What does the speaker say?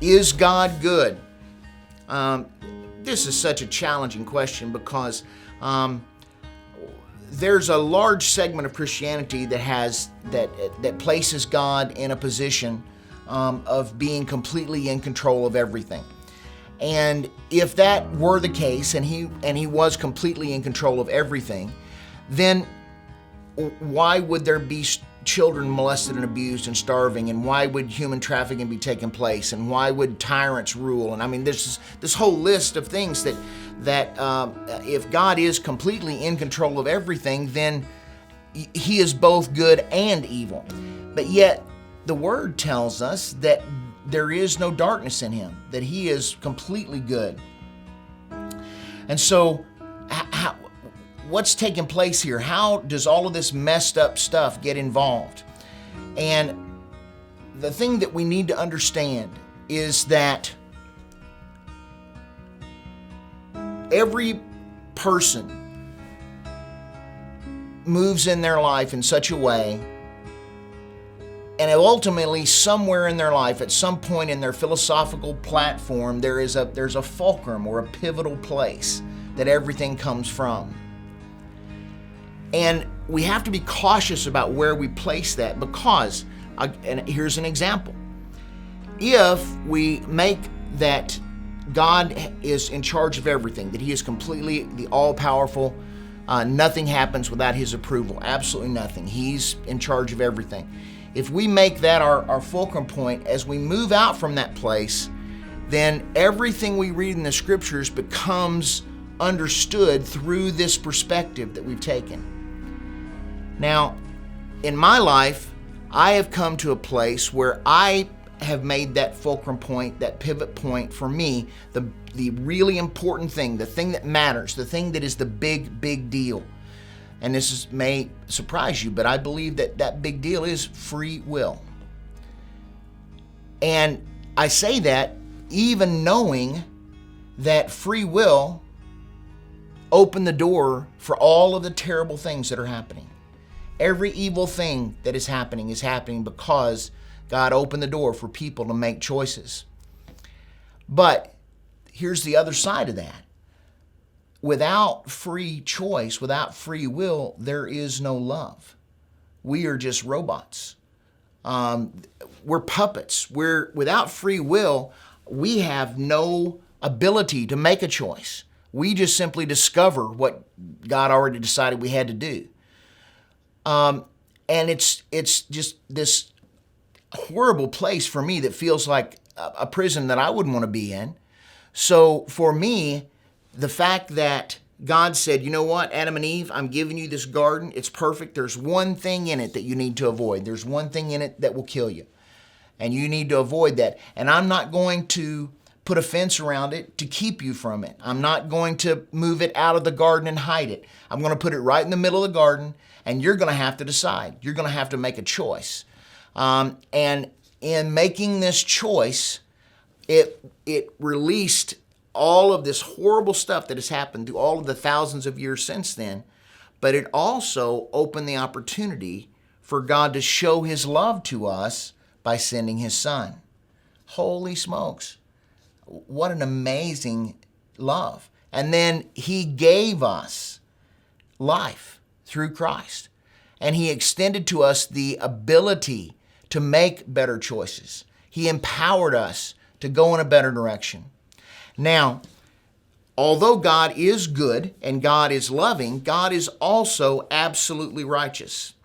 Is God good? This is such a challenging question because there's a large segment of Christianity that places God in a position of being completely in control of everything. And if that were the case, and he was completely in control of everything, then why would there be children molested and abused and starving? And why would human trafficking be taking place? And why would tyrants rule? And I mean, there's this whole list of things that if God is completely in control of everything, then he is both good and evil. But yet the Word tells us that there is no darkness in him, that he is completely good. And so what's taking place here? How does all of this messed up stuff get involved? And the thing that we need to understand is that every person moves in their life in such a way, and ultimately somewhere in their life, at some point in their philosophical platform, there's a fulcrum or a pivotal place that everything comes from. And we have to be cautious about where we place that because, and here's an example. If we make that God is in charge of everything, that he is completely the all-powerful, nothing happens without his approval, absolutely nothing. He's in charge of everything. If we make that our fulcrum point, as we move out from that place, then everything we read in the scriptures becomes understood through this perspective that we've taken. Now, in my life, I have come to a place where I have made that fulcrum point, that pivot point for me, the really important thing, the thing that matters, the thing that is the big deal. And may surprise you, but I believe that big deal is free will. And I say that even knowing that free will opened the door for all of the terrible things that are happening. Every evil thing that is happening because God opened the door for people to make choices. But here's the other side of that. Without free choice, without free will, there is no love. We are just robots. We're puppets. Without free will, we have no ability to make a choice. We just simply discover what God already decided we had to do. And it's just this horrible place for me that feels like a prison that I wouldn't want to be in. So for me, the fact that God said, you know what, Adam and Eve, I'm giving you this garden. It's perfect. There's one thing in it that you need to avoid. There's one thing in it that will kill you. And you need to avoid that. And I'm not going to put a fence around it to keep you from it. I'm not going to move it out of the garden and hide it. I'm going to put it right in the middle of the garden, and you're going to have to decide. You're going to have to make a choice. And in making this choice, it released all of this horrible stuff that has happened through all of the thousands of years since then, but it also opened the opportunity for God to show his love to us by sending his son. Holy smokes. What an amazing love. And then he gave us life through Christ. And he extended to us the ability to make better choices. He empowered us to go in a better direction. Now, although God is good and God is loving, God is also absolutely righteous.